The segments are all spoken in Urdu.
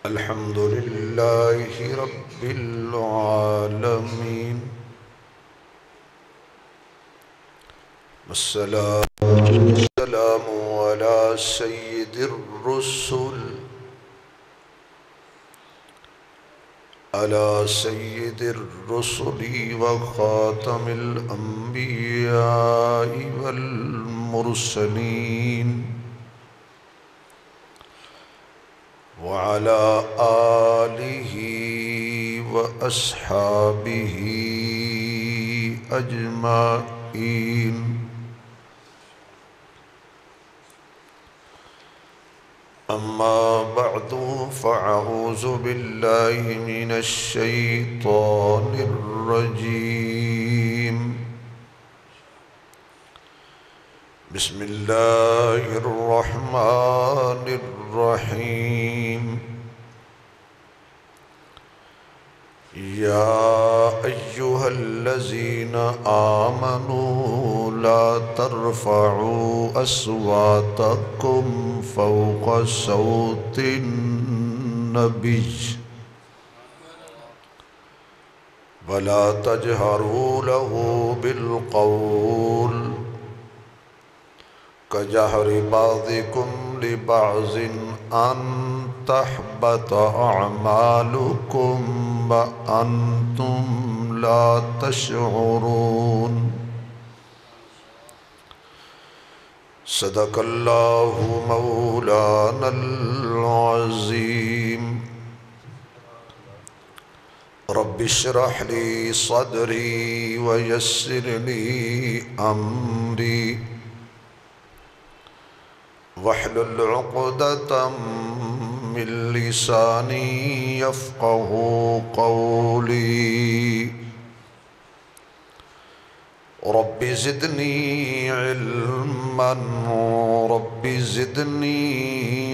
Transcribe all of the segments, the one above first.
الحمد لله رب العالمين والصلاة والسلام على سيد الرسل وخاتم الأنبياء والمرسلين وعلى آله وأصحابه أجمعين. أما بعد فأعوذ بالله من الشيطان الرجيم. بسم الله الرحمن الرحيم. يا أيها الذين آمنوا لا ترفعوا أصواتكم فوق صوت النبي ولا تجهروا له بالقول كجهر بعضكم لبعض أن تحبط أعمالكم وأنتم لا تشعرون. صدق الله مولانا العظيم. رب اشرح لي صدري ويسر لي أمري واحلل عقدة من لساني يفقه قولي. رب زدني علما رب زدني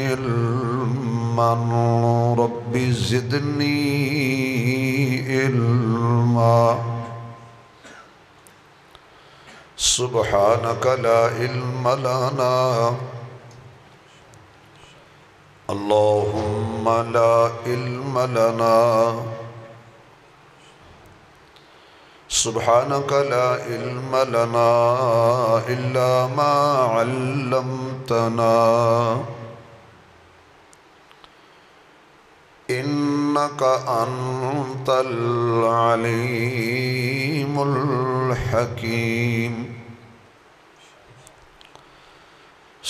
علما رب زدني علما. سبحانك لا علم لنا اللهم لا علم لنا سبحانك لا علم لنا إلا ما علمتنا إنك أنت العليم الحكيم.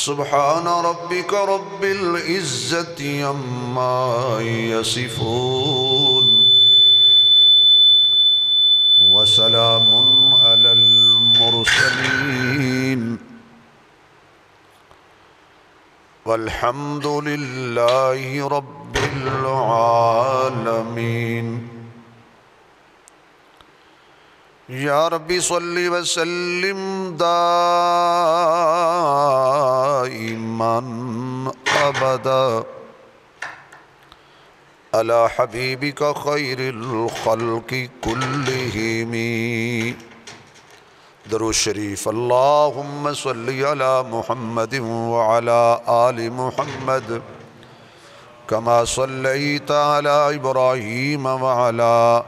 سبحان ربك رب العزة عما يصفون وسلام على المرسلين والحمد لله رب العالمين. يا ربي صل وسلم دائما أبدا على حبيبك خير الخلق كلهم. درود شریف. اللهم صل على محمد وعلى آل محمد كما صليت على إبراهيم وعلى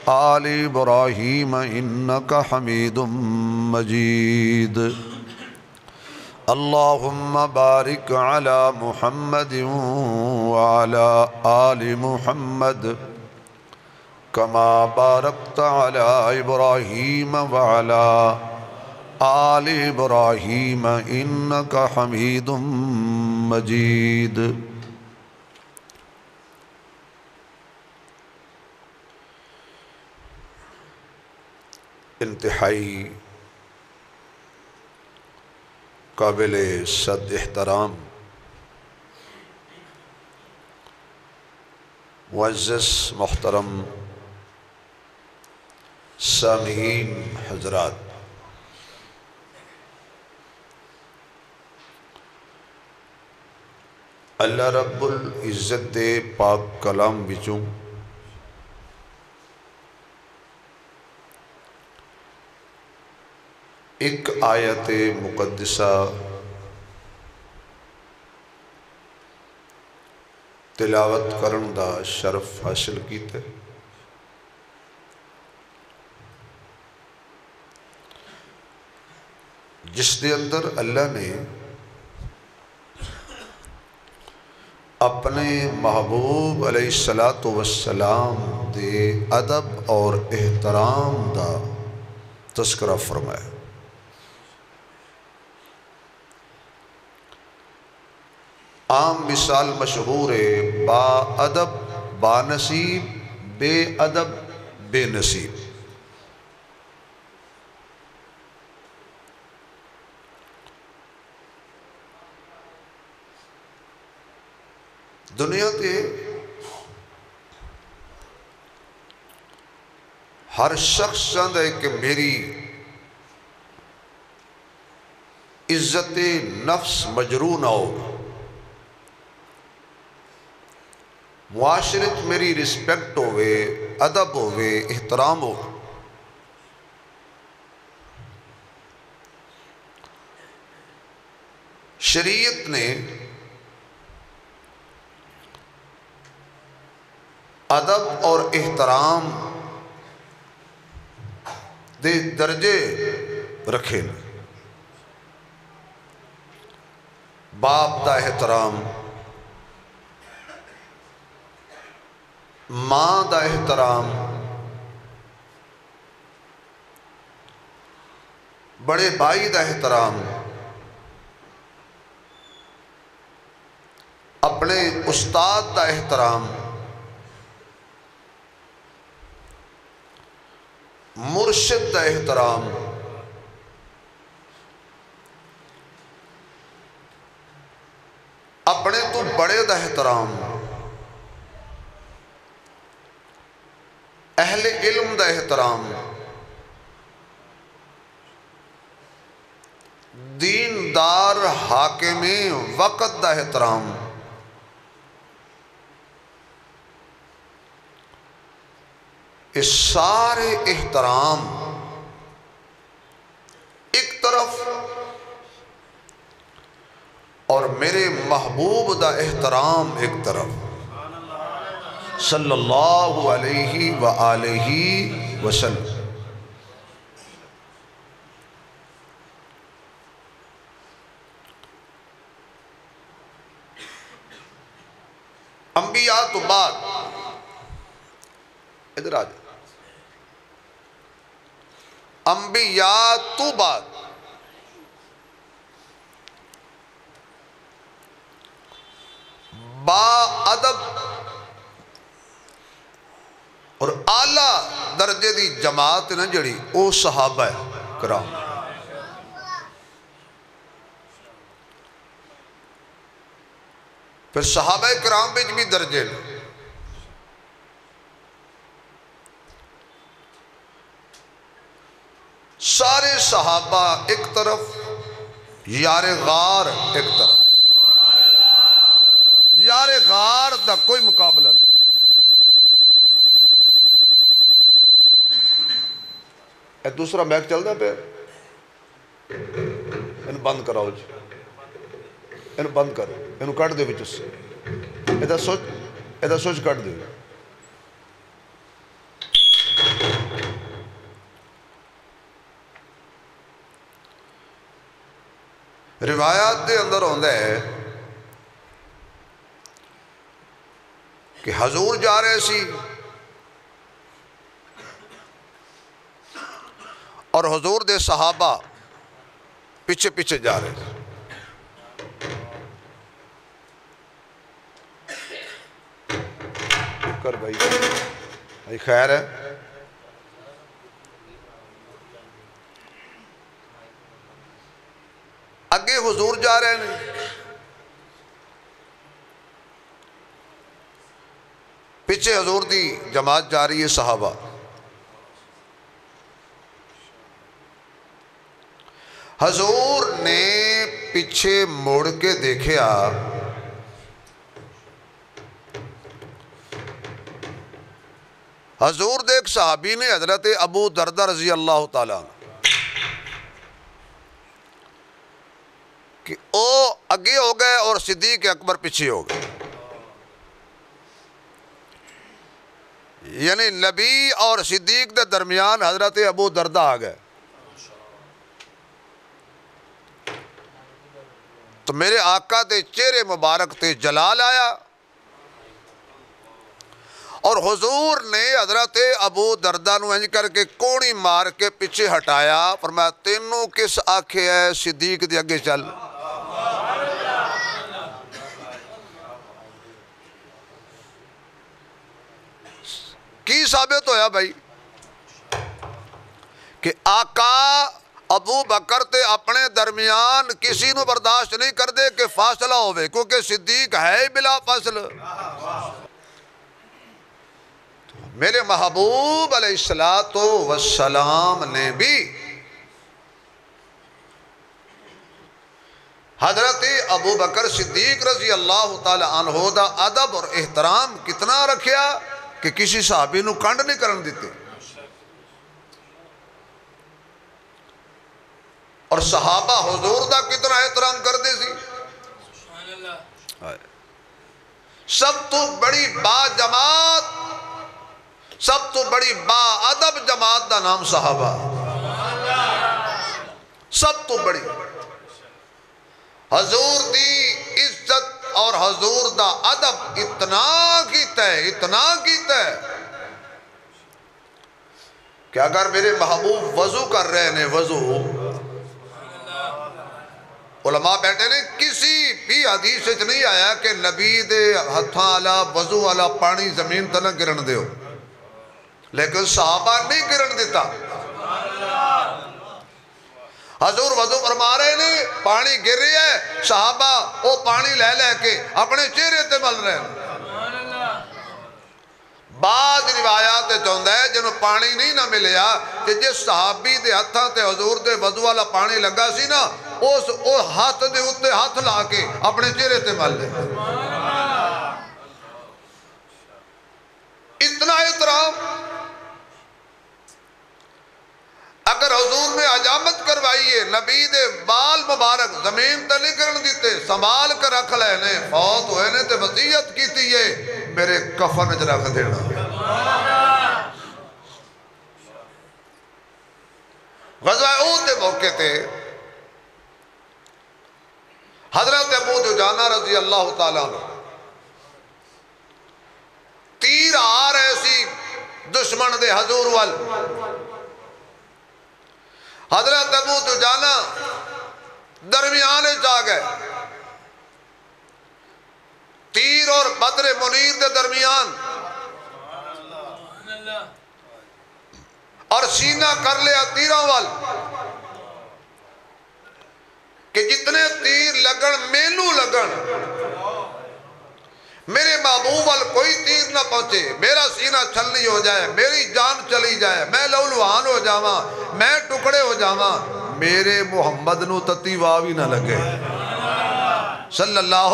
آل إبراهيم إنك حميد مجيد. اللهم بارك على محمد وعلى آل محمد كما باركت على إبراهيم وعلى آل إبراهيم إنك حميد مجيد. انتہائی قابل صد احترام معزز محترم سامعین حضرات، اللہ رب العزت دے پاک کلام وچوں ایک آیت مقدسہ تلاوت کرن دا شرف حاصل کیتے. جس دے اندر اللہ نے اپنے محبوب علیہ السلام دے ادب اور احترام دا تذکرہ فرمایا. عام مثال مشہور ہے، با ادب با نصیب، بے ادب بے نصیب. دنیا تے ہر شخص چاہتا ہے کہ میری عزت نفس مجروح نہ ہو، معاشرت میری رسپیکٹ ہوئے، ادب ہوئے، احترام ہو. شریعت نے ادب اور احترام دے درجے رکھے. باپ دا احترام، ماں دا احترام، بڑے بھائی دا احترام، اپنے استاد دا احترام، مرشد دا احترام، اپنے تو بڑے دا احترام، اہل علم دا احترام، دیندار حاکم وقت دا احترام. اس سارے احترام ایک طرف اور میرے محبوب دا احترام ایک طرف، صلی اللہ علیہ وآلہ وسلم. انبیاء تو بعد ادھر آ جائے، انبیاء تو بعد با ادب اور اعلیٰ درجے دی جماعت نہ جڑی او صحابہ کرام. پھر صحابہ کرام بچ بھی درجے نے. سارے صحابہ ایک طرف، یار غار ایک طرف. یار غار دا کوئی مقابلہ نہیں. اے دوسرا میک چل دا پہ ان بند کراؤ جی، ان بند کرو، انہوں کٹ دے بچ اس سے ایدہ سوچ کٹ دے. روایات دے اندر ہوندہ ہے کہ حضور جا رہے سی اور حضور دے صحابہ پیچھے پیچھے جا رہے سی. کر بھائی خیر ہے. اگے حضور جا رہے ہیں، پیچھے حضور دی جماعت جا رہی ہے صحابہ. حضور نے پیچھے موڑ کے دیکھیا حضور دے ایک صحابی نے حضرت ابو دردہ رضی اللہ تعالیٰ کہ او اگے ہو گئے اور صدیق اکبر پیچھے ہو گئے. یعنی نبی اور صدیق دے درمیان حضرت ابو دردہ آ گئے. تو میرے آقا دے چہرے مبارک تے جلال آیا اور حضور نے حضرت ابو دردہ نو انج کر کے کونی مار کے پیچھے ہٹایا. فرمایا تینوں کس آکھے ہے صدیق دے اگے چل. کی ثابت ہویا بھائی کہ آقا ابو بکر تے اپنے درمیان کسی نو برداشت نہیں کر دے کہ فاصلہ ہوئے کیونکہ صدیق ہے بلا فاصل. میرے محبوب علیہ السلام نے بھی حضرت ابو بکر صدیق رضی اللہ تعالی عنہ دا ادب اور احترام کتنا رکھیا کہ کسی صحابی نو کنڈ نہیں کرن دیتے. اور صحابہ حضور دا کتنا احترام کر دے سی. سب تو بڑی با جماعت سب تو بڑی با ادب جماعت دا نام صحابہ. سب تو بڑی حضور دی عزت اور حضور دا ادب اتنا کیتا ہے کہ اگر میرے محبوب وضو کر رہے ہیں وضو علماء بیٹھے نے کسی بھی حدیث سے نہیں آیا کہ نبی دے ہتھاں والا وضو والا پانی زمین تے نہ گرن دیو لیکن صحابہ نہیں گرن دیتا. حضور وضو فرما رہے نے پانی گر رہی ہے صحابہ وہ پانی لے لے کے اپنے چہرے تے مل رہے ہیں. بعض روایات چاہتا ہے جنہوں پانی نہیں نہ ملیا کہ جس صحابی دے ہتھاں تے حضور دے وضو والا پانی لگا سی نا اس ہاتھ دے اتے ہاتھ لا کے اپنے چہرے تے مل لے. اتنا احترام. اگر حضور نے حجامت کروائیے نبی دے بال مبارک زمین تے نہیں کرن دیتے سنبھال کر رکھ لے نے فوت ہوئے نے تے وصیت کیتی ہے میرے کفن وچ رکھ دینا. غزوہ احد دے موقع تے حضرت ابو دجانہ رضی اللہ تعالیٰ عنہ تیر آ رہے سی دشمن دے حضور وال. حضرت ابو دجانہ درمیانے جا گئے تیر اور بدر منیر دے درمیان اور سینہ کر لیا تیروں وال کہ جتنے تیر لگن مینو لگن میرے محبوب وال کوئی تیر نہ پہنچے میرا سینہ چھلنی ہو جائے میری جان چلی جائے میں لولوان ہو جاواں میں ٹکڑے ہو جاواں میرے محمد نو تتی واوی نہ لگے صلی اللہ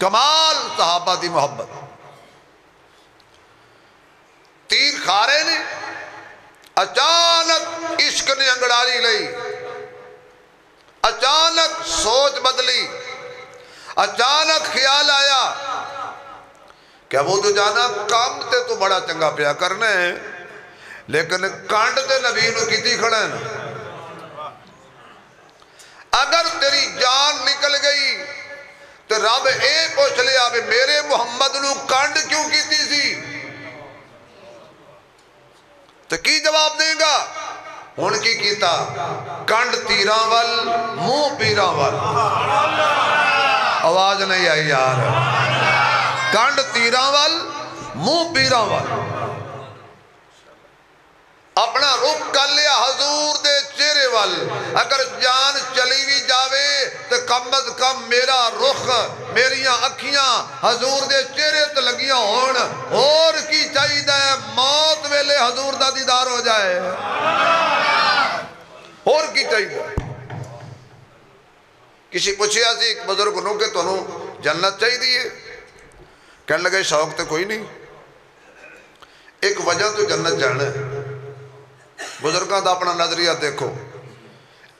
کمال صحابہ دی محبت. تیر کھارے نے اچانک عشق نے انگڑاری لئی اچانک سوچ بدلی اچانک خیال آیا کہ ابو دجانہ کام تے تو بڑا چنگا پیا کرنے ہیں لیکن کانڈ تے نبی نو کیتی کھڑا ہے نا. اگر تیری جان نکل گئی تو رب اے پوچھ لیا بھی میرے محمد نو کانڈ کیوں کیتی سی تو کی جواب دے گا ہن کی کیتا کانڈ تیراں وال منہ پیراں وال. آواز نہیں آئی یار. کانڈ تیراں وال منہ پیراں وال اپنا رخ کر لیا حضور دے چہرے وال. اگر جان چلی بھی جاوے تو کم از کم میرا رخ میریاں اکھیاں حضور دے چہرے تے لگیاں ہون. اور کی چاہیے موت ویلے حضور دا دیدار ہو جائے. اور کی چاہیے. کسی پوچھیا سی ایک بزرگ نو کہ تنوں جنت چاہیے دیئے کہنے لگے شوق تے کوئی نہیں ایک وجہ تو جنت جانا ہے. بزرگاں دا اپنا نظریہ دیکھو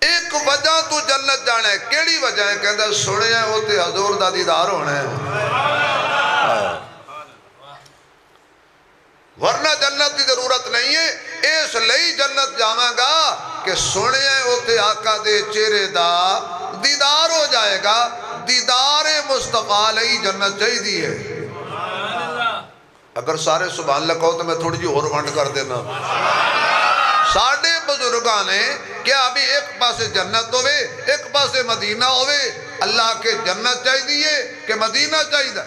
ایک وجہ تو جنت جانا ہے کیڑی وجہ ہے کہندہ سنے ہیں وہ تے حضور دا دیدار ہونا ہے. ورنہ جنت کی ضرورت نہیں ہے، اس لئی جنت جاواں گا کہ سنے ہوتے آقا دے چہرے دا دیدار ہو جائے گا۔ دیدار مصطفیٰ لئی جنت چاہی دی ہے۔ اگر سارے سبحان اللہ کہو تو میں تھوڑی جی اور ونڈ کر دینا۔ ساڑھے بزرگاں نے کیا ابھی ایک پاسے جنت ہوئے ایک پاسے مدینہ ہوئے، اللہ کے جنت چاہی دیئے کہ مدینہ چاہی دا؟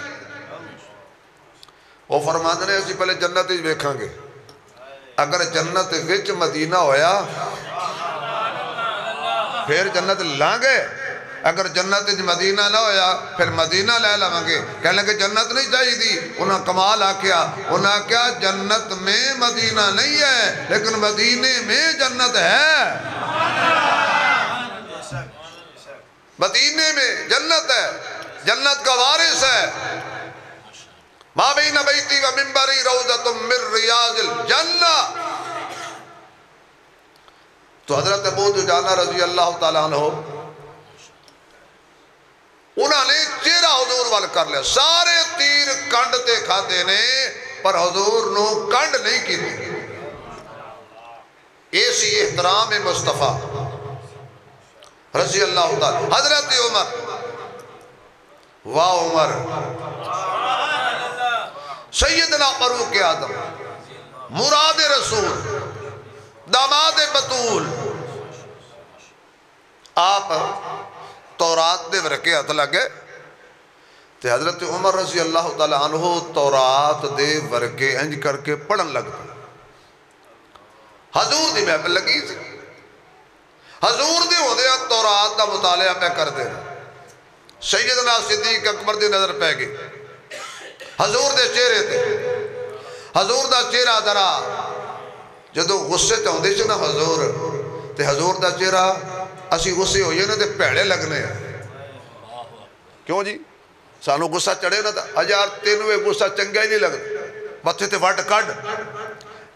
وہ فرماندے نے اسی پہلے جنت ہی بیکھاں گے، اگر جنت وچ مدینہ ہویا پھر جنت لانگے، اگر جنت مدینہ نہ ہویا پھر مدینہ لے لانگے۔ کہنے لگے جنت نہیں چاہی دی، انہاں کمال آکیا، انہاں کیا جنت میں مدینہ نہیں ہے لیکن مدینے میں جنت ہے، مدینے میں جنت ہے، جنت کا وارث ہے۔ ما بین بیتی و منبری روضۃ من ریاض الجنہ۔ تو حضرت ابو دجانہ رضی اللہ تعالیٰ عنہ انہوں نے چہرہ حضور وال کر لیا، سارے تیر کنڈ تے کھاتے نے پر حضور نو کنڈ نہیں کی تھی۔ ایسی احترام مصطفیٰ رضی اللہ تعالیٰ۔ حضرت عمر، واہ عمر، سیدنا فاروق اعظم، مراد رسول، داماد بطول، آپ تورات دے ورکے ہاتھ لگے تے حضرت عمر رضی اللہ تعالیٰ عنہ تورات دے ورکے انج کر کے پڑھن لگتا۔ حضور دی محفل لگی تھی، حضور دی ہو دیا تورات دا مطالعہ پہ کر دے، سیدنا صدیق اکبر دی نظر پہ گئی حضور دے چہرے تے، حضور دا چہرہ درا جدو غصے چاہندے سے نا حضور تے حضور دا چہرہ اسی غصے ہوئے نا تے پیڑے لگنے ہیں۔ کیوں جی؟ سانو غصہ چڑھے نا تھا ہزار تینوے غصہ چنگا ہی نہیں لگتا، متھے تے وٹ کڈ،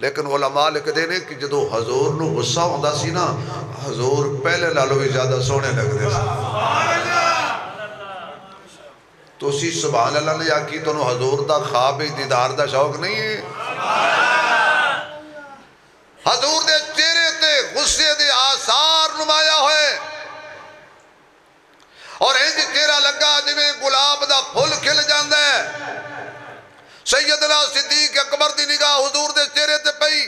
لیکن علماء لکھ دینے کہ جدو حضور نو غصہ ہوندہ سی نا حضور پہلے لالو بھی زیادہ سونے لگ دے سی۔ تو اسی سبحان اللہ نے یا کی تو انہوں حضور دا خواب دیدار دا شوق نہیں ہے۔ حضور دے چہرے تے غصے دے آثار نمایا ہوئے اور انج چہرہ لگا جنہیں گلاب دا پھول کھل جاندہ ہے۔ سیدنا صدیق اکبر دی نگاہ حضور دے چہرے تے پئی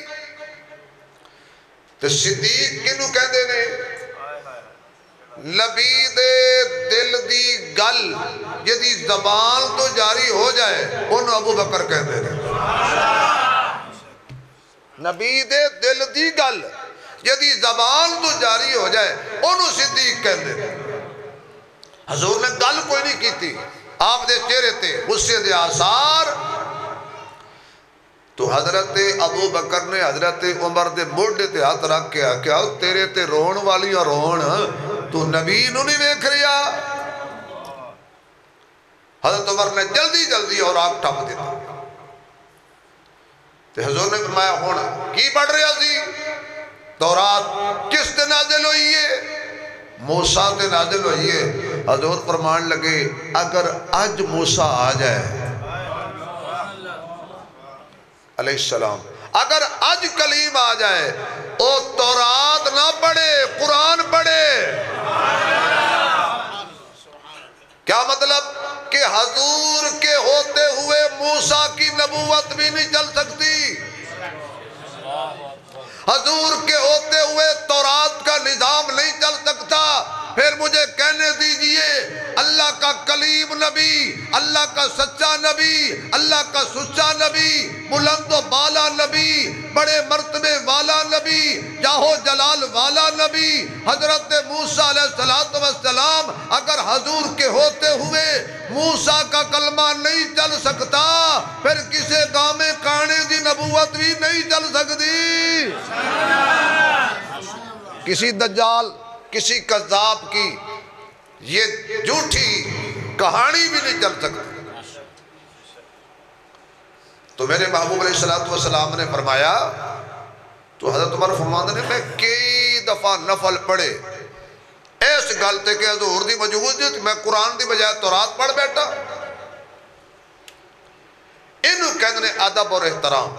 تے صدیق کنو کہندے نے نبی دے دل دی گل جدی زبان تو جاری ہو جائے انہوں ابو بکر کہندے نے۔ نبی دے دل دی گل جدی زبان تو جاری ہو جائے انہوں صدیق کہندے نے۔ حضور نے گل کوئی نہیں کی تھی، آپ دے چہرے تے غصے دے آثار۔ تو حضرت ابو بکر نے حضرت عمر دے موڈے تے ہاتھ رکھ کے کیا تیرے تے رون والی اور رون تو نبی نو نہیں دیکھ رہا؟ حضرت عمر نے جلدی جلدی اور آگ ٹھپ دیتا۔ تے حضور نے فرمایا ہونا کی پڑھ رہا سی؟ تورات کس تے نازل ہوئی ہے؟ موسیٰ تے نازل ہوئی ہے۔ حضور فرمان لگے اگر آج موسیٰ آ جائے علیہ السلام، اگر آج کلیم آ جائے او تورات نہ پڑھے قرآن پڑھے۔ کیا مطلب کہ حضور کے ہوتے ہوئے موسیٰ کی نبوت بھی نہیں چل سکتی، حضور کے ہوتے ہوئے تورات کا نظام نہیں چل سکتا۔ پھر مجھے کہنے دیجئے اللہ کا کلیم نبی، اللہ کا سچا نبی، اللہ کا سچا نبی، بلند و بالا نبی، بڑے مرتبے والا نبی، جاہو جلال والا نبی حضرت موسیٰ علیہ السلام اگر حضور کے ہوتے ہوئے موسیٰ کا کلمہ نہیں چل سکتا پھر کسے گامے کانے دی نبوت بھی نہیں چل سکتی۔ کسی دجال کسی قذاب کی یہ جھوٹی کہانی بھی نہیں چل سکتی۔ تو میرے محبوب علیہ السلام نے فرمایا، تو حضرت عمر فرماندے نے میں کئی دفعہ نفل پڑھے اس گلتے کہ حضور دی موجود میں قرآن دی بجائے تورات پڑھ بیٹھا۔ انہوں کہتے ہیں ادب اور احترام،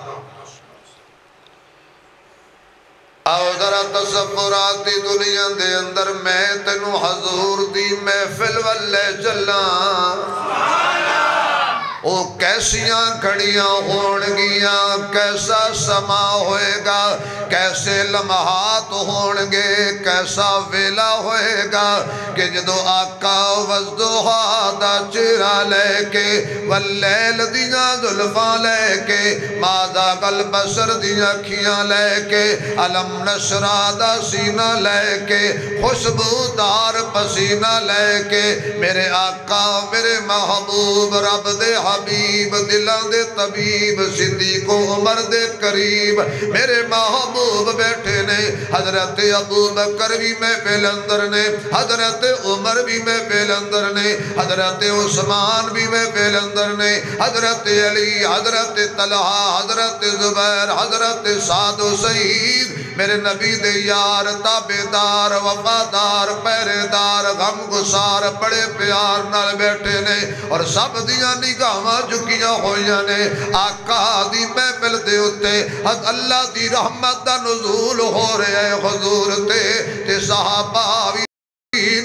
آؤ ذرا تصوراتی دنیا دے اندر میں تینوں حضور دی محفل والے چلاں او کیسیاں کھڑیاں ہونگیاں کیسا سما ہوئے گا کیسے لمحات ہونگے کیسا ویلا ہوئے گا کہ جدو آقا وزدوہا دا چرا لے کے واللیل دیاں ظلفاں لے کے ماذا قلب بسر دیاں کھیاں لے کے علم نشرہ دا سینہ لے کے خوشبودار پسینہ لے کے میرے آقا میرے محبوب رب دے حبیب دلان دے طبیب صدیق و عمر دے قریب میرے محبوب بیٹھے نے حضرت ابو بکر بھی میں پیلندر نے حضرت عمر بھی میں پیلندر نے حضرت عثمان بھی میں پیلندر نے حضرت علی حضرت طلحہ حضرت زبیر حضرت سعد و سعید میرے نبی دے یار تابدار وفادار پہرےدار غم گسار بڑے پیار نال بیٹھے نے اور سب دیاں نگاہاں جھکیاں ہوئیاں نے آقا دی محفل دے اتے اللہ دی رحمت دا نزول ہو رہے ہیں حضور تے صحابہ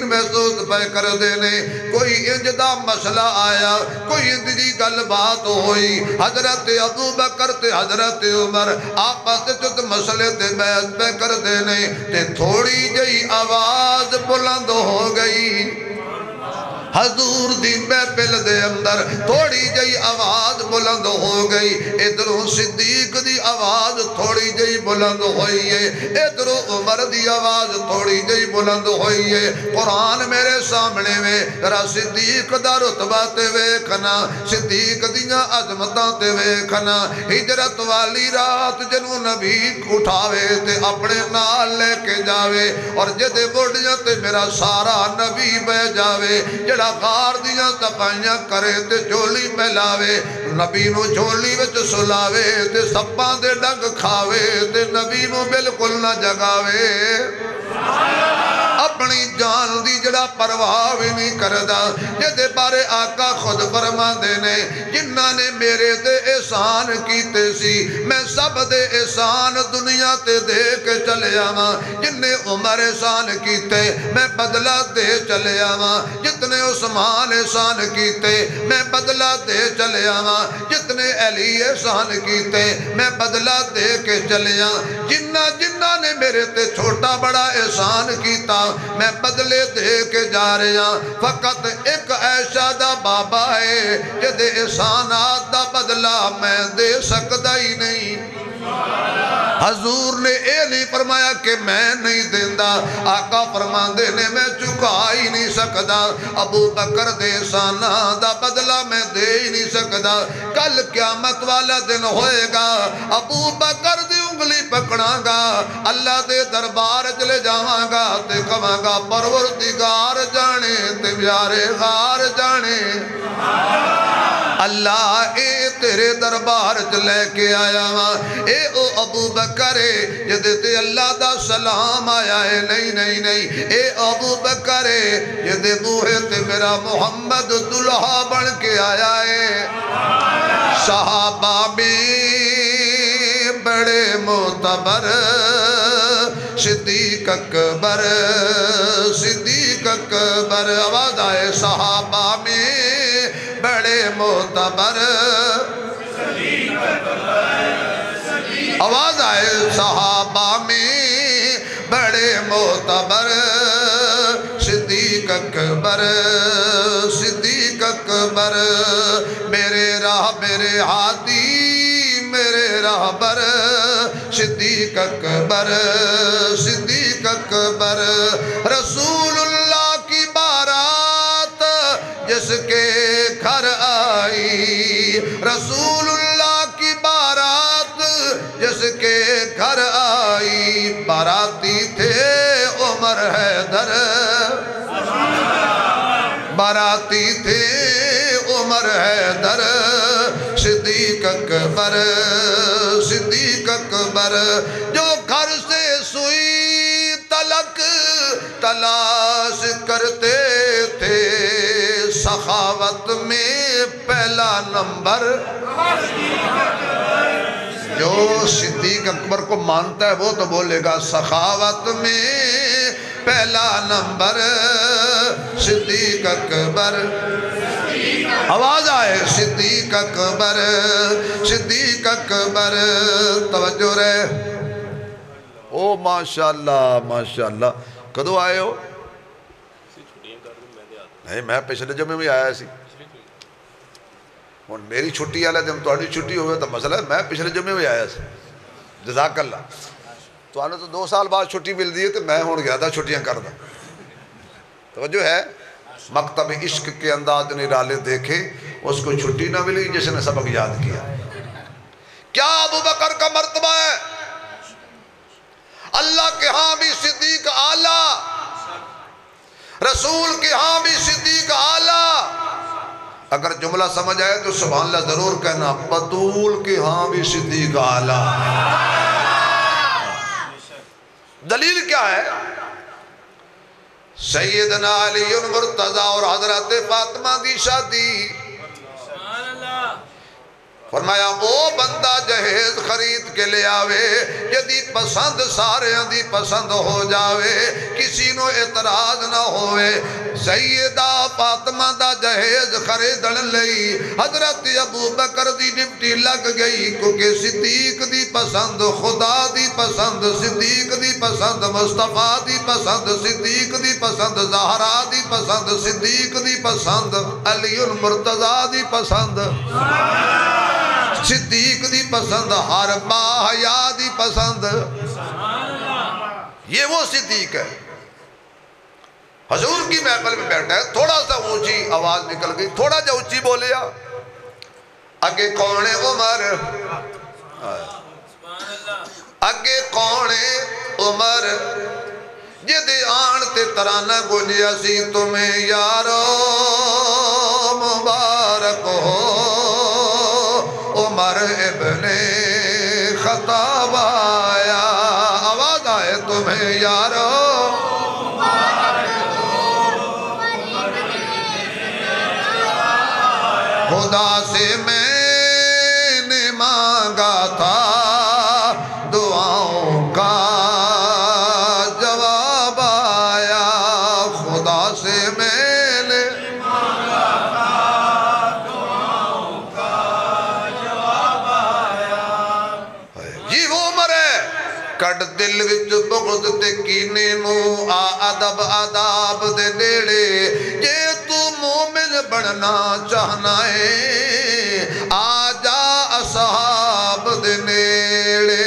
محسوس پہ کر دینے کوئی انجدہ مسئلہ آیا کوئی اندجی گل بات ہوئی حضرت ابو بکر تے حضرت عمر آپس تے چت مسئلے تے بحث پہ کر دینے تے تھوڑی جئی آواز بلند ہو گئی حضور دی محفل دے اندر تھوڑی جئی آواز بلند ہو گئی ادھروں صدیق دی آواز تھوڑی جئی بلند ہوئی ہے ادھروں عمر دی آواز تھوڑی جئی بلند ہوئی ہے قرآن میرے سامنے میں ذرا صدیق دا رتبہ تے ویکھنا صدیق دیاں عظمتاں تے ویکھنا ہجرت والی رات جنوں نبی اٹھاوے تے اپنے نال لے کے جاوے اور جدے بوڑیاں تے میرا سارا نبی بہ جاوے غار دیاں تپائیاں کرے تے جھولی پہلاوے نبی نو جھولی وچ سلاوے تے سپاں دے ڈنگ کھاوے تے نبی نو بالکل نہ جگاوے اپنی جان دی جڑا پرواہ بھی نہیں کردہ جدے بارے آقا خود فرما دینے جنہ نے میرے دے احسان کیتے سی میں سب دے احسان دنیا تے دے کے چلے آواں جننے عمر احسان کیتے میں بدلہ دے چلے آواں جتنے عثمان احسان کیتے میں بدلہ دے چلے آواں جتنے علی احسان کیتے میں بدلہ دے کے چلے آواں جنہ نے میرے تے چھوٹا بڑا احسان کیتا میں بدلے دے کے جا رہے ہیں فقط ایک ایشا دا بابا ہے جدے احسانات دا بدلہ میں دے سکتا ہی نہیں حضور نے اے نہیں فرمایا کہ میں نہیں دیندہ آقا فرما دینے میں چکا ہی نہیں سکتا ابو بکر دے سانا دا بدلہ میں دے ہی نہیں سکتا کل قیامت والا دن ہوئے گا ابو بکر دی انگلی پکڑاں گا اللہ دے دربار چلے جاواں گا تے کہاں گا پروردگار جانے تے پیارے غار جانے اللہ اے تیرے دربار چلے کے آیا ماں اے او ابو بکرے جدے تے اللہ دا سلام آیا ہے نہیں اے ابو بکرے جدے بوہے تے میرا محمد دلہا بن کے آیا ہے صحابہ میں بڑے معتبر صدیق اکبر آواز آئے صحابہ میں بڑے معتبر آواز آئے صحابہ میں بڑے معتبر صدیق اکبر میرے راہ میرے ہادی میرے راہبر صدیق اکبر رسول اللہ کی بارات جس کے گھر آئی رسول اللہ کی بارات جس کے گھر آئی باراتی تھے عمر حیدر باراتی تھے عمر حیدر صدیق اکبر جو گھر سے سوئی تلک تلاش کرتے تھے سخاوت میں پہلا نمبر جو صدیق اکبر کو مانتا ہے وہ تو بولے گا سخاوت میں پہلا نمبر صدیق اکبر، آواز آئے صدیق اکبر، صدیق اکبر، توجہ رہے۔ او ماشاءاللہ ماشاءاللہ، کدو آئے ہو؟ نہیں میں پچھلے جمعے میں آیا سی، میری چھٹی والا جب تھوڑی چھٹی ہوئے تو مسئلہ ہے، میں پچھلے جمعے میں آیا سی، جزاک اللہ۔ تو آنے تو 2 سال بعد چھٹی مل دی ہے تو میں ہون گیا تھا چھٹیاں کر دا، توجہ ہے۔ مکتب عشق کے انداز نرالے دیکھے، اس کو چھٹی نہ ملی جس نے سبق یاد کیا۔ کیا ابو بکر کا مرتبہ ہے؟ اللہ کے ہاں بھی صدیق اعلیٰ، رسول کے ہاں بھی صدیق اعلیٰ۔ اگر جملہ سمجھ آئے تو سبحان اللہ ضرور کہنا، بطول کے ہاں بھی صدیق اعلیٰ۔ دلیل کیا ہے؟ سیدنا علی مرتضیٰ اور حضرت فاطمہ دی شادی، فرمایا وہ بندہ جہیز خرید کے لے آوے، جدی پسند سارے دی پسند ہو جاوے، کسی نو اعتراض نہ ہوئے۔ سیدہ فاطمہ دا جہیز خریدن لئی حضرت ابو بکر دی ڈپٹی لگ گئی، کیونکہ صدیق دی پسند خدا دی پسند، صدیق دی پسند مصطفیٰ دی پسند، صدیق دی پسند زہرا دی پسند، صدیق دی پسند علی المرتضیٰ دی پسند، صدیق دی پسند ہر باحیا دی پسند۔ یہ وہ صدیق ہے، حضور کی محفل میں بیٹھا ہے، تھوڑا سا اونچی آواز نکل گئی، تھوڑا جا اونچی بولیا، اگے کون عمر، اگے کون عمر، جدے آن تے ترانہ گنجیا سی تمہیں یارو مبارک ہو، عمر ابن خطاب آیا، آواز آئے تمہیں یارو خدا سے میں نے مانگا تھا دعاؤں کا جواب آیا، خدا سے میں نے مانگا تھا دعاؤں کا جواب آیا۔ یہ وہ عمر ہے کٹ دل وچ بغض تے کینے نو آ ادب آداب دے نیڑے، جے تو مومن بننا چاہنا ہے آ جا اصحاب دے نیڑے،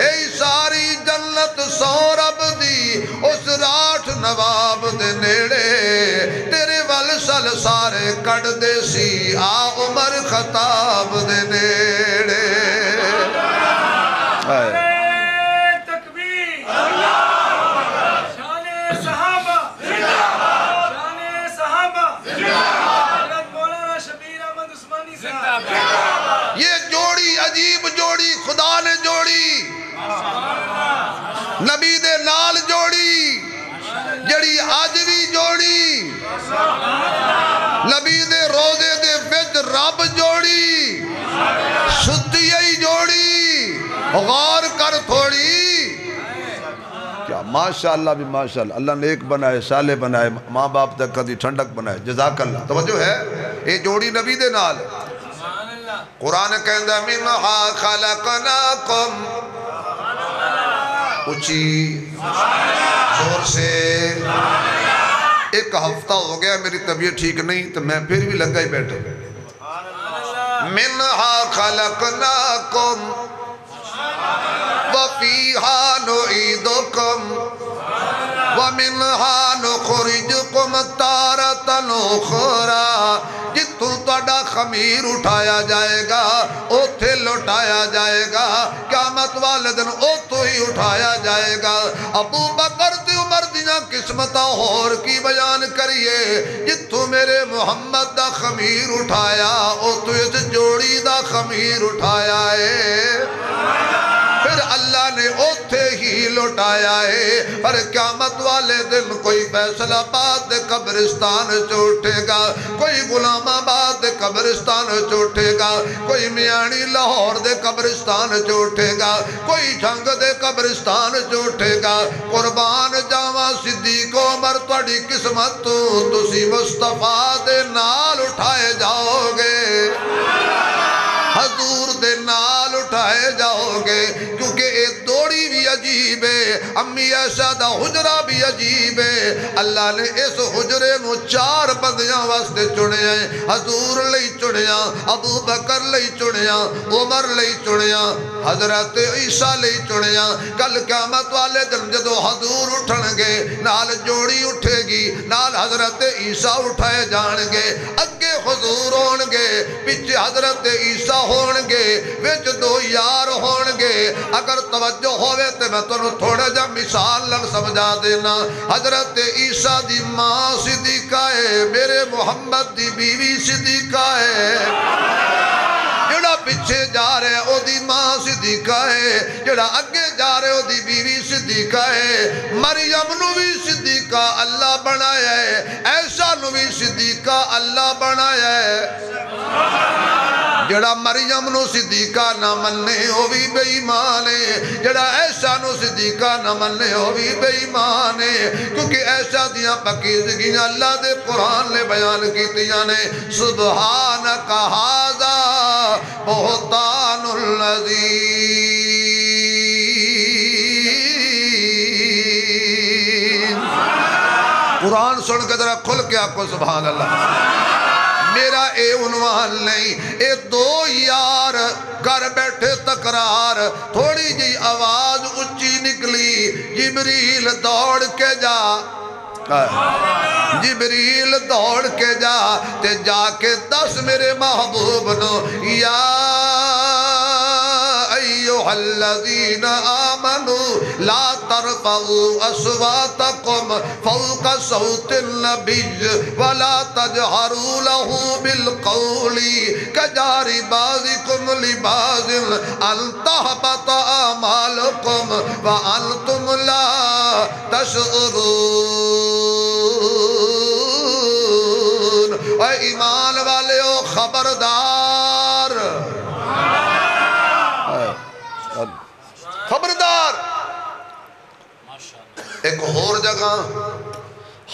اے ساری جنت سورب دی اس راٹھ نواب دے نیڑے، تیرے والسل سارے کٹ دے سی آ عمر خطاب دے نیڑے۔ یہ جوڑی عجیب جوڑی خدا نے جوڑی، نبی دے نال جوڑی، جڑی آج بھی جوڑی، نبی دے روزے دے وچ رب جوڑی، ستی ای جوڑی، غور کر تھوڑی۔ کیا ماشاءاللہ بھی ماشاءاللہ، اللہ نیک بنائے، صالح بنائے، ماں باپ تک کدی ٹھنڈک بنائے، جزاک اللہ۔ توجہ ہے یہ جوڑی نبی دے نال، قرآن کہندہ منہا خلقناکم، اچھی زور سے، ایک ہفتہ ہو گیا میری طبیعت ٹھیک نہیں تو میں پھر بھی لگا ہی بیٹھا، منہا خلقناکم وفیہا نعیدکم ومنہا نخرجکم تارتن اخرى، جتوں تڑا خمیر اٹھایا جائے گا اوتھے لوٹایا جائے گا، قیامت والے دن اوتھو ہی اٹھایا جائے گا۔ ابو بکر تے عمر دیاں قسمتاں ہور کی بیان کریے، جتوں میرے محمد دا خمیر اٹھایا اوتھو اس جوڑی دا خمیر اٹھایا ہے، پھر اللہ نے اوتھے ہی لوٹایا ہے۔ پر قیامت والے دن کوئی فیصلہ آباد قبرستان چھوٹے گا، کوئی غلام آباد قبرستان چوٹھے گا، کوئی میانی لاہور دے قبرستان چوٹھے گا، کوئی جھنگ دے قبرستان چوٹھے گا۔ قربان جاواں صدیق عمر تہاڈی قسمت تو تسی مصطفیٰ دے نال اٹھائے جاؤ گے، حضور دے نال اٹھائے جاؤ گے، کیونکہ ایک دوڑی بھی عجیب ہے، امی عائشہ دا حجرہ بھی عجیب ہے۔ اللہ نے اس حجرے نو 4 بندیاں واسطے چنیا ہے، حضور لئی چنیا، ابو بکر لئی چنیا، عمر لئی چنیا، حضرت عیسیٰ لئی چنیا۔ کل قیامت والے دن جدو حضور اٹھن گے، نال جوڑی اٹھے گی، نال حضرت عیسیٰ اٹھائے جان گے، اگے حضور ہون گے، پیچھے حضرت عیسیٰ ہون گے، وچ 2 یار ہون گے۔ اگر توجہ ہوئے تے میں تنوں تھوڑا جا مثال لگ سمجھا دینا۔ حضرت عیسیٰ دی ماں صدیقہ ہے، میرے محمد دی بیوی صدیقہ ہے، جڑا پیچھے جا رہے ہیں او دی ماں صدیقہ ہے، جڑا اگے جا رہے او دی بیوی صدیقہ ہے۔ مریم نو بھی صدیقہ اللہ بنایا ہے، عائشہ نو بھی صدیقہ اللہ بنایا ہے۔ جڑا مریم نو صدیقہ نہ مننے او بھی بے ایمان ہے، جڑا عائشہ نو صدیقہ نہ مننے او بھی بے ایمان ہے، کیونکہ عائشہ دیاں پاکیزگیاں اللہ دے قرآن نے بیان کیتیاں نے۔ سبحانک ھذا بہتان العظیم۔ قرآن سن کے ذرا کھل کے آپ کو سبحان اللہ۔ میرا اے عنوان نہیں، اے 2 یار کر بیٹھے تکرار، تھوڑی جی آواز اچھی نکلی، جبریل دوڑ کے جا، جبریل دوڑ کے جا تے جا کے دس میرے محبوب نو، یا ایوہ الذین آمنوا لا ترفعوا اصواتکم فوق صوت النبی ولا تجہروا له بالقول کجہر بعضکم لبعض ان تحبط اعمالکم وانتم لا تشعرون۔ اے ایمان والے ہو خبردار، خبردار۔ ایک اور جگہ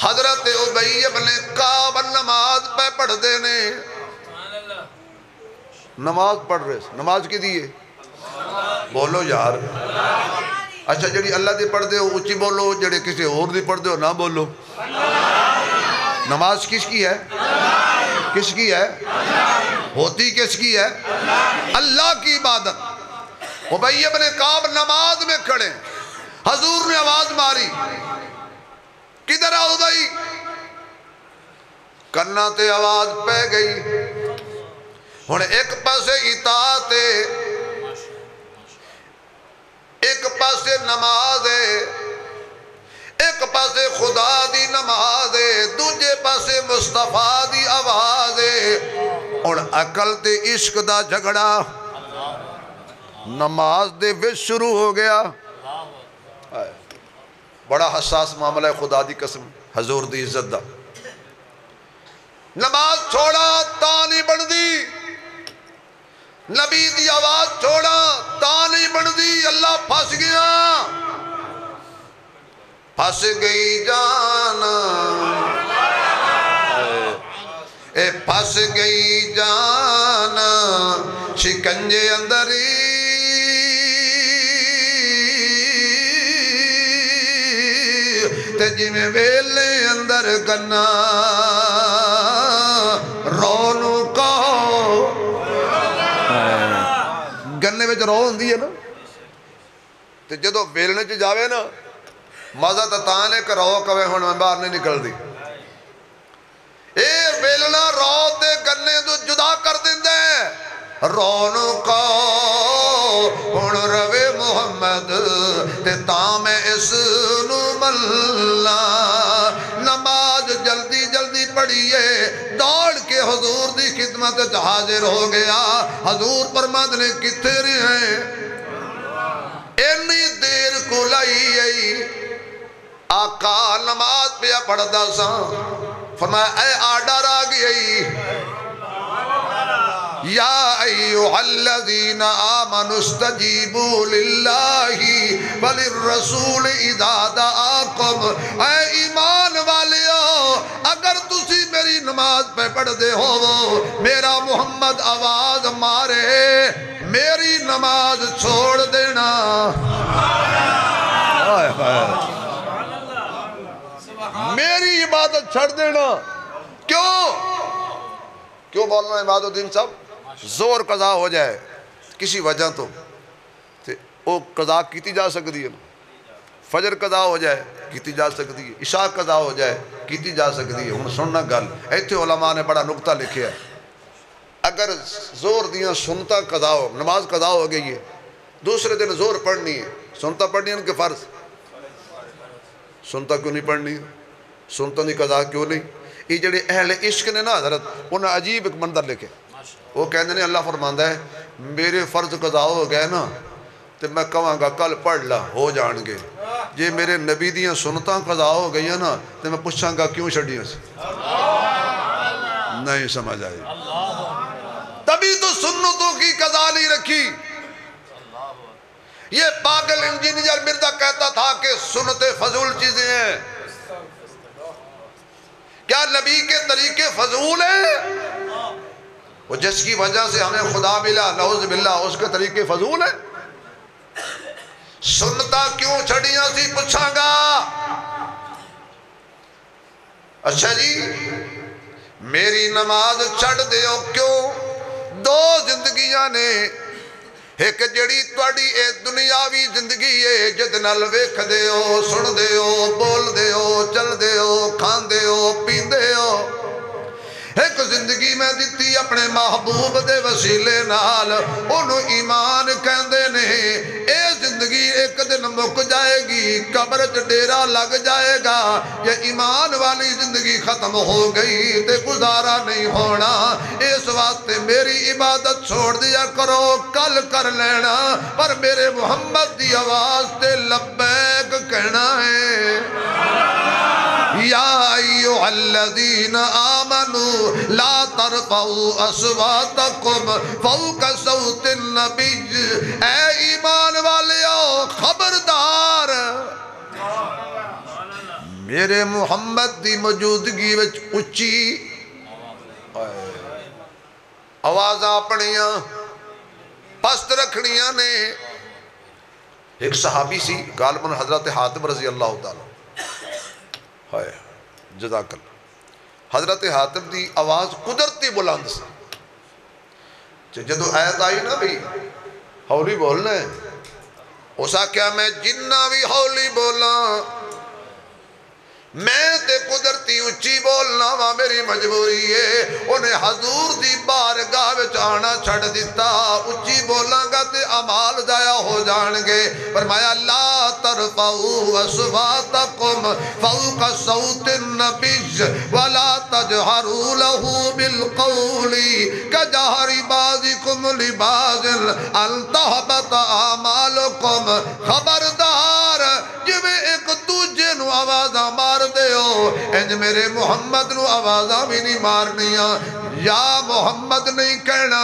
حضرت ابی ابن کعب نماز پہ پڑھ دینے، نماز پڑھ رہے، نماز کی دیئے بولو یار، اچھا جڑی اللہ دی پڑھ دے ہو اچھی بولو، جڑے کسی اور دی پڑھ دے ہو نہ بولو۔ نماز کس کی ہے؟ کس کی ہے؟ ہوتی کس کی ہے؟ اللہ کی عبادت۔ ابی ابن کعب نماز میں کھڑے، حضور نے آواز ماری، کدھر آؤ بھائی؟ کرنا تے آواز پہ گئی، ہن ایک پاسے اطاعت ہے، ایک پاسے نماز ہے، ایک پاسے خدا دی نماز ہے، دوجے پاسے مصطفیٰ دی آواز ہے۔ اور عقل تے عشق دا جھگڑا نماز دے وچ شروع ہو گیا۔ بڑا حساس معاملہ ہے، خدا دی قسم، حضور دی عزت دا۔ نماز چھوڑا تا نہیں بن دی، نبی دی آواز چھوڑا تا نہیں بن دی، اللہ پھنس گیا، پھنس گئی جان، اے پھنس گئی جان شکنجے اندری، تے جی میں ویلے اندر گنا رونو کہو، گنے میں جو رو ہوندی ہے نا، تے جدو ویلنے چ جاوے نا مزہ تانے کہ رو کہوے ہون میں باہر نہیں نکل دی، اے ویلنا رو تے گنے تو جدا کر دیں دے، رونو کہو ہون روے محمد تے تام اس نو ملنا۔ نماز جلدی جلدی پڑھیے، دوڑ کے حضور دی خدمت حاضر ہو گیا۔ حضور فرماتے نے کتھے رہے اینی دیر کو لائی، آقا نماز پہ پڑھدا سا، فرمایا اے آڈر آ گئی، یا ایھا الذین آمنوا استجیبوا للہ وللرسول اذا دعاکم، اے ایمان والیو اگر تسی میری نماز پہ پڑھ دے ہو، میرا محمد آواز مارے میری نماز چھوڑ دینا۔ میری عبادت چھڑ دینا۔ کیوں مولانا عماد الدین صاحب؟ زور قضا ہو جائے کسی وجہ تو وہ قضا کیتی جا سکتی ہے، فجر قضا ہو جائے کیتی جا سکتی ہے، عشاء قضا ہو جائے کیتی جا سکتی ہے۔ ہن سننا گل ایتھے علماء نے بڑا نقطہ لکھیا ہے، اگر زور دیاں سنتا قضا ہو، نماز قضا ہو گئی ہے، دوسرے دن زور پڑھنی ہے، سنتا پڑھنی ہے ان کے فرض، سنتا کیوں نہیں پڑھنی؟ سنتا نہیں قضا کیوں نہیں؟ یہ جڑے اہل عشق نے نا حضرت انہیں عجیب ایک منظر لکھے، وہ کہندے نے اللہ فرماندا ہے میرے فرض قضا ہو گئے نا تو میں کہاں گا کل پڑھ لا ہو جان گے، جے میرے نبی دیاں سنتاں قضا ہو گئی نا تو میں پوچھاں گا کیوں چھڑیاں سی؟ نہیں سمجھ آئی، تبھی تو سنتوں کی قضا نہیں رکھی۔ یہ پاگل انجینئر مرزا کہتا تھا کہ سنتیں فضول چیزیں ہیں، کیا نبی کے طریقے فضول ہیں؟ وہ جس کی وجہ سے ہمیں خدا ملا نعوذ باللہ اس کے طریقے فضول ہیں؟ سنتا کیوں چھڑیاں سی پوچھاں گا۔ اچھا جی میری نماز چھڑ دیو کیوں؟ دو زندگیاں نے، ایک جڑی تواڈی اے دنیاوی زندگی ہے جد نال ویکھ دیو، سن دیو، بول دیو، چل دیو، کھان دیو، پین دیو، ایک زندگی میں دیتی اپنے محبوب دے وسیلے نال، انہوں ایمان کہندے نے۔ اے زندگی ایک دن مک جائے گی، قبر چ ڈیرا لگ جائے گا، یہ ایمان والی زندگی ختم ہو گئی تے گزارا نہیں ہونا، اس واسطے میری عبادت چھوڑ دیا کرو، کل کر لینا، پر میرے محمد دی آواز تے لبیک کہنا ہے۔ یا ایھا الذین آمنوا لا ترفعوا اصواتکم فوق صوت النبی، اے ایمان والیو خبردار میرے محمد دی موجودگی وچ اچھی آوازاں اپنیاں پست رکھنیاں نے۔ ایک صحابی سی غالباً حضرت حاتم رضی اللہ تعالیٰ جزاک اللہ، حضرت حاتم دی آواز قدرتی بلند سی، جدو آیت آئی نا بھی ہولی بولنا ہے، اسا کیا میں جنہ بھی ہولی بولا، میں تے قدرتی اچھی بولنا وا میری مجبوری ہے۔ انہیں حضور دی بارگاہ وچ آنا چھڑ دیتا، اچھی بولاں گا تے اعمال ضائع ہو جان گے۔ فرمایا لا ترفعوا اصواتکم فوق صوت النبی ولا تجہروا له بالقول کجہر بعضکم لبعض ان تحبط اعمالکم، خبردار جویں ایک دوجے نو آوازاں مار دیو انج میرے محمد نو آوازاں بھی نہیں مارنیاں، یا محمد نہیں کہنا،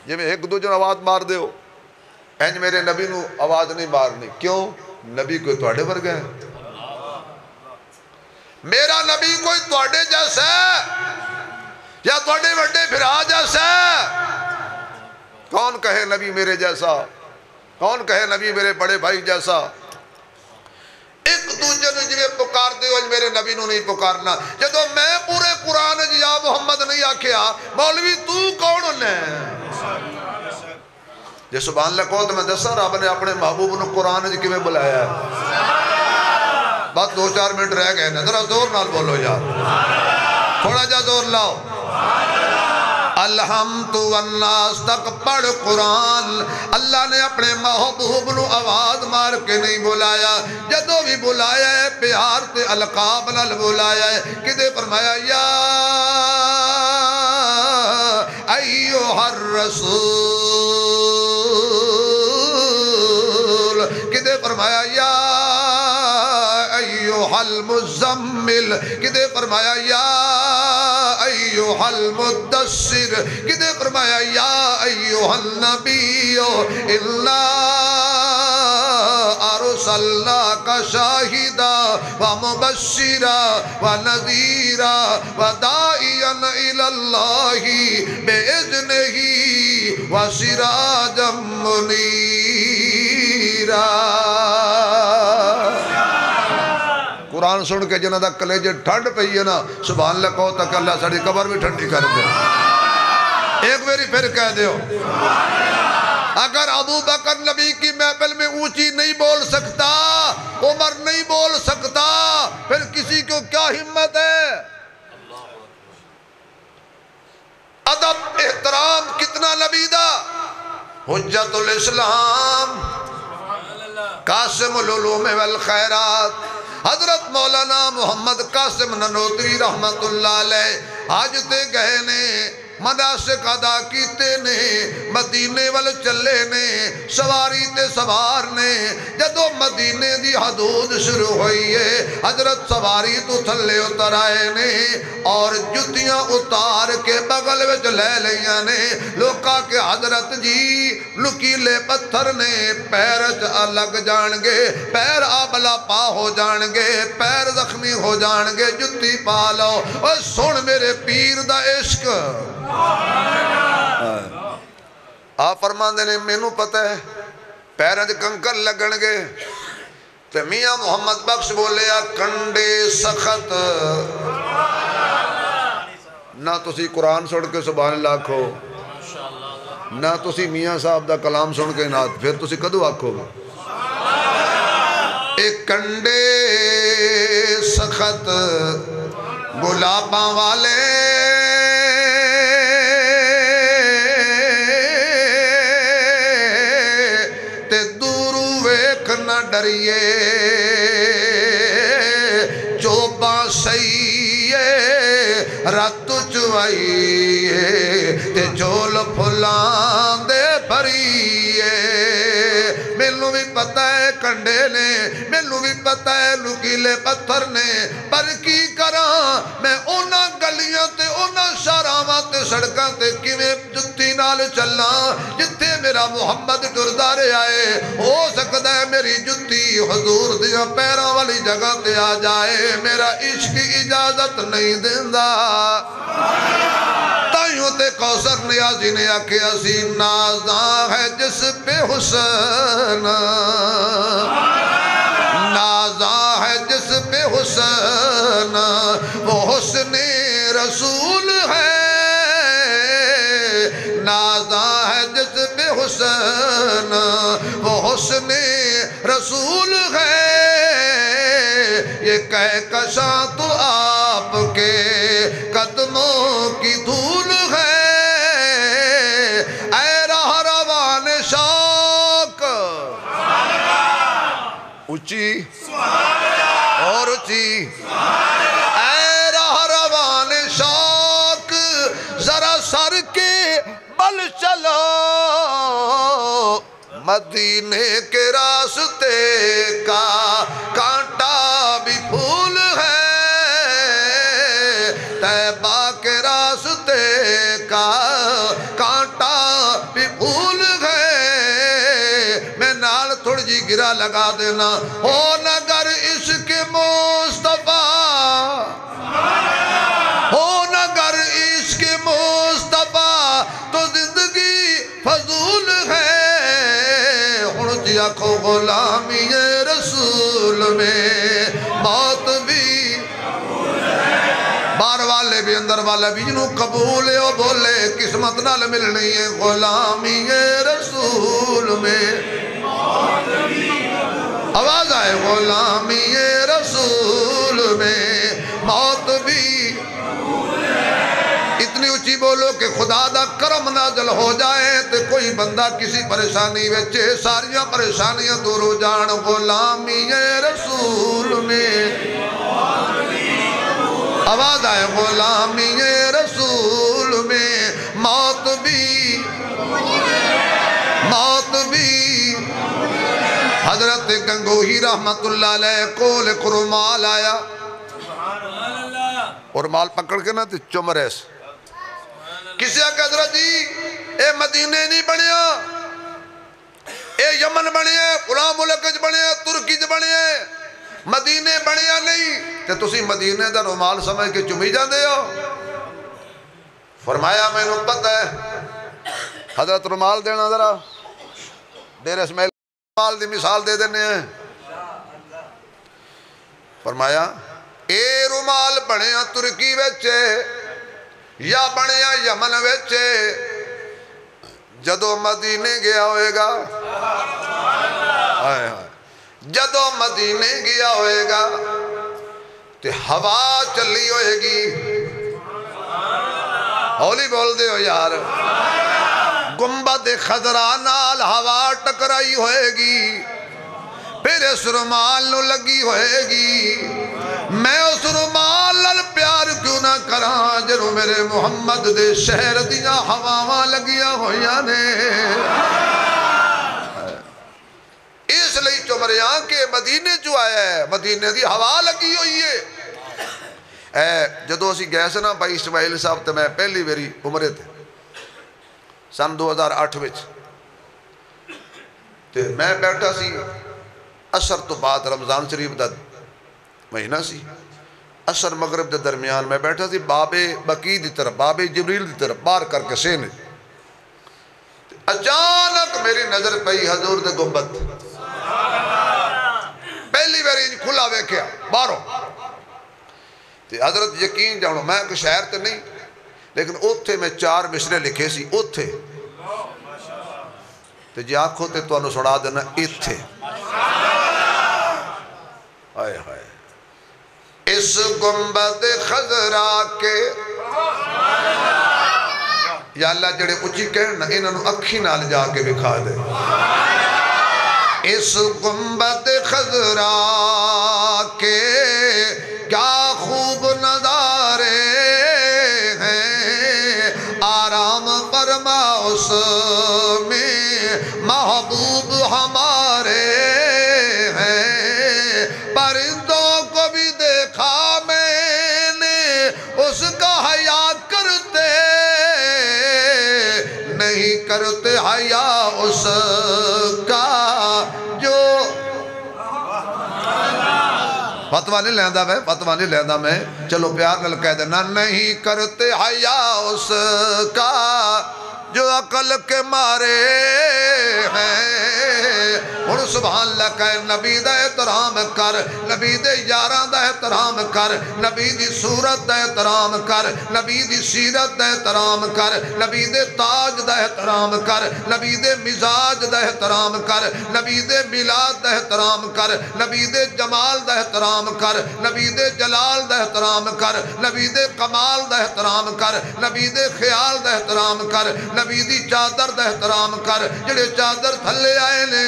جی میں ایک دوجے نو آواز مار دیو انج میرے نبی نو آواز نہیں مارنی۔ کیوں؟ نبی کوئی تواڈے ورگا ہے؟ میرا نبی کوئی تواڈے جیسا ہے یا تواڈے وڈے بھرا جیسا ہے؟ کون کہے نبی میرے جیسا؟ کون کہے نبی میرے بڑے بھائی جیسا؟ ایک دوجے نے جویں پکار دیو اج میرے نبی نو نہیں پکارنا۔ جدو میں پورے قرآن یا محمد نہیں آکھیا، مولوی تو کون نے؟ جے سبحان اللہ کہو تو میں دسا رب نے اپنے محبوب نو قرآن جی کیویں بلایا ہے۔ بس 2-4 منٹ رہ گئے نا، ذرا زور نال بولو یار، تھوڑا جا زور لاؤ۔ الحمد والناس تک پڑھ قرآن، اللہ نے اپنے محبوب نو آواز مار کے نہیں بلایا، جدو بھی بلایا ہے پیار تے القاب نال بلایا ہے۔ کدے فرمایا یا ایھا الرسول، کدے فرمایا یا ایھا المزمل، کدے فرمایا یا ایھا ایوہل مدثر، کدے فرمایا یا ایوہل نبیو انا ارسلناک شاہدا ومبشرا ونذیرا وداعیا الاللہ بإذنہ وسراجا منیرا۔ قرآن سن کے جنہ دا کلیجے ٹھنڈ پئی ہے نا، سبحان اللہ کہو تک اللہ ساڑی قبر بھی ٹھنڈی کر دے۔ ایک میری پھر کہہ دیو، اگر ابو بکر نبی کی محفل میں اونچی نہیں بول سکتا، عمر نہیں بول سکتا، پھر کسی کو کیا ہمت ہے؟ ادب احترام کتنا نبی دا، حجت الاسلام، قاسم العلوم والخیرات، حضرت مولانا محمد قاسم ننوتری رحمت اللہ علیہ آج تے گئے نے، مناسک ادا کیتے نے، مدینے وال چلے نے، سواری تے سوار نے، جدو مدینے دی حدود شروع ہوئی ہے، حضرت سواری تو تھلے اتر آئے نے اور جتیاں اتار کے بغل وچ لے لیاں نے۔ لوکا کہ حضرت جی لکیلے پتھر نے، پیر لگ جانگے، پیر آبلا پا ہو جانگے، پیر زخمی ہو جانگے، جتی پا لو۔ اور سن میرے پیر دا عشق، آپ فرمان دینے مینوں پتہ ہے پیرج کنکر لگنگے، تو میاں محمد بخش بولے کنڈے سخت نہ تسی قرآن سن کے سبحان اللہ کھو، نہ تسی میاں صاحب دا کلام سن کے نہ، پھر تسی کدو آکھو گا؟ ایک کنڈے سخت گلاباں والے ڈریے، چوباں سئیے رت چوائیے تے جول پھلان دے بھریے۔ مینوں بھی پتہ ہے کنڈے نے، مینوں بھی پتہ ہے لکیلے پتھر نے، پر کی کراں میں اونا گلیاں تے اونا شاراواں تے سڑکاں تے کیویں جتی نال چلاں جتھے میرا محمد ٹردارے آئے۔ ہو سکتا ہے میری جتی حضور دیاں پیراں والی جگہ تے آ جائے، میرا عشق اجازت نہیں دیندہ۔ تائیوں تے کوثر نیازی نے آکھے اسی نازاں ہے جس پہ حسن، نازاں ہے جس پہ حسن، وہ حسن رسول ہے، نازاں ہے جس پہ حسن، وہ حسن رسول ہے۔ یہ کہکشاں تو آپ کے قدموں کی دھول ہے، اے راہ روان شوق، اونچی اور اونچی، اے راہ روان شوق، ذرا سر کے بل چلو، مدینے کے راستے کا کانٹا بھی پھول ہے، طیبہ کے راستے کا کانٹا بھی پھول ہے۔ میں نال تھوڑی جی گرا لگا دینا، ہو نگر عشق مصطفیٰ، ہو نگر عشق مصطفیٰ تو زندگی فضول ہے۔ آنکھو غلامی رسول میں موت بھی، بار والے بھی اندر والا بھی جنہوں قبول ہے وہ بولے قسمت نال ملنی ہے۔ غلامی رسول میں آواز آئے، غلامی رسول میں موت بھی، اتنی اونچی بولو کہ خدا دا کرم نازل ہو جائے تو کوئی بندہ کسی پریشانی وچے ساریاں پریشانیاں دور ہو جان۔ غلامی رسول میں آواز آئے، غلامی رسول میں موت بھی، موت بھی۔ حضرت گنگوہی رحمت اللہ علیہ کول ایک رومال آیا، اور مال پکڑ کے نا تو چمر ایسے کسی کہ حضرت جی اے مدینے نہیں بنیا، اے یمن بنیا، فلاں ملک بنیا، ترکی بنیا، مدینے بنیا نہیں کہ تسی مدینے دا رومال سمجھ کے چمی جاندے ہو؟ فرمایا میں نے پتہ ہے حضرت رومال دینا ذرا ڈیرے اسماعیل رومال دی مثال دے دینے ہیں۔ فرمایا اے رومال بنیا ترکی ویچے یا بنیا یمن ویچے، جدو مدینے گیا ہوئے گا، جدو مدینے گیا ہوئے گا تے ہوا چلی ہوئے گی، ہولی بول دے ہو یار، گنبد خضرا نال ہوا ٹکرائی ہوئے گی، پھر اس رومال نو لگی ہوئے گی، میں اس رومال نال پیار کیوں نہ کراں جنوں میرے محمد دے شہر دیاں ہواواں لگیاں ہویاں نے۔ اس لئی چمریاں کے مدینے جو آیا ہے، مدینے دی ہوا لگی ہوئی ہے۔ جدو اسی گئے سے نا بھائی اسماعیل صاحب تے میں پہلی ویری عمرے تھے سن 2008 وچ، تے میں بیٹھا سی عصر تو بعد رمضان شریف دا مہینہ سی، عصر مغرب دے درمیان میں بیٹھا سی بابے بقی دی طرف، بابے جبریل دی طرف بار کر کے سینے، اچانک میری نظر پئی حضور دے گنبد، پہلی باری کھلا ویکھیا باہروں، تے حضرت یقین جانو میں کہ شہر تے نہیں لیکن اوتھے میں 4 مشرے لکھے سی اوتھے، تے جی آنکھوں تے تو انہوں سڑا دینا ایتھے، آئے ہائے اس گنبد خضرا کے، یا اللہ جڑے اچھی کہنا انہوں اکھی نال جا کے بکھا دے، اس گنبد خضرا کے کیا خوب نظارے ہیں، آرام فرما اس میں محبوب ہمارے ہیں، پرندوں کو بھی دیکھا میں نے اس کا حیا کرتے، نہیں کرتے حیا اس کا جو فتوہ نہیں لیندہ میں، فتوہ نہیں لیندہ میں، چلو پیار نل کہہ دینا، نہیں کرتے حیا اس کا جو عقل کے مارے ہیں۔ اور سبحان اللہ کہے نبی دا احترام کر، نبی دے یاراں دا احترام کر، نبی دی صورت دا احترام کر، نبی دی سیرت دا احترام کر، نبی دے تاج دا احترام کر، نبی دے مزاج دا احترام کر، نبی دے میلاد دا احترام کر، نبی دے جمال دا احترام کر، نبی دے جلال دا احترام کر، نبی دے کمال دا احترام کر، نبی دے خیال دا احترام کر، نبی دی چادر دا احترام کر، جڑے چادر تھلے آئے نے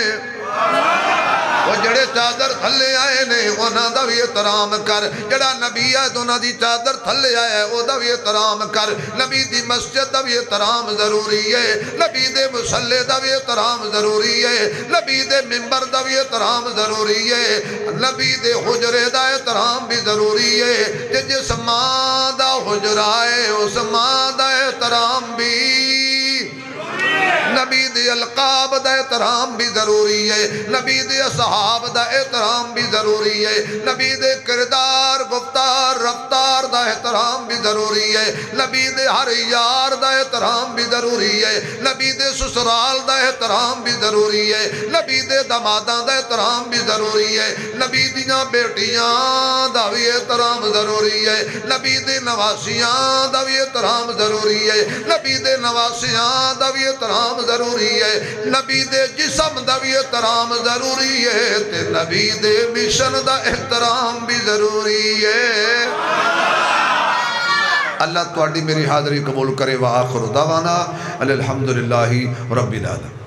وہ جڑے چادر تھلے آئے نے انہاں دا بھی احترام کر، جڑا نبی ہے انہاں دی چادر تھلے آئے او دا بھی احترام کر، نبی دی مسجد دا بھی احترام ضروری ہے، نبی دے مصلی دا بھی احترام ضروری ہے، نبی دے منبر دا بھی احترام ضروری ہے، نبی دے حجرے دا احترام بھی ضروری ہے، جس ماں دا حجرہ ہے اس ماں دا احترام بھی، نبی دے القاب دا احترام بھی ضروری ہے، نبی دے اصحاب دا احترام بھی ضروری ہے، نبی دے کردار گفتار رفتار دا احترام بھی ضروری ہے، نبی دے ہر یار دا احترام بھی ضروری ہے، نبی دے سسرال دا احترام بھی ضروری ہے، نبی دے دماداں دا احترام بھی ضروری ہے، نبی دیاں بیٹیاں دا بھی احترام ضروری ہے، نبی دے نواسیاں دا بھی احترام ضروری ہے، نبی دے نواسیاں دا بھی احترام ضروری ہے، نبی دے جسم دا بھی احترام ضروری ہے، تے نبی دے مشن دا احترام بھی ضروری ہے۔ اللہ تواڈی میری حاضری قبول کرے، وآخر دعوانا الحمدللہ رب العالمین۔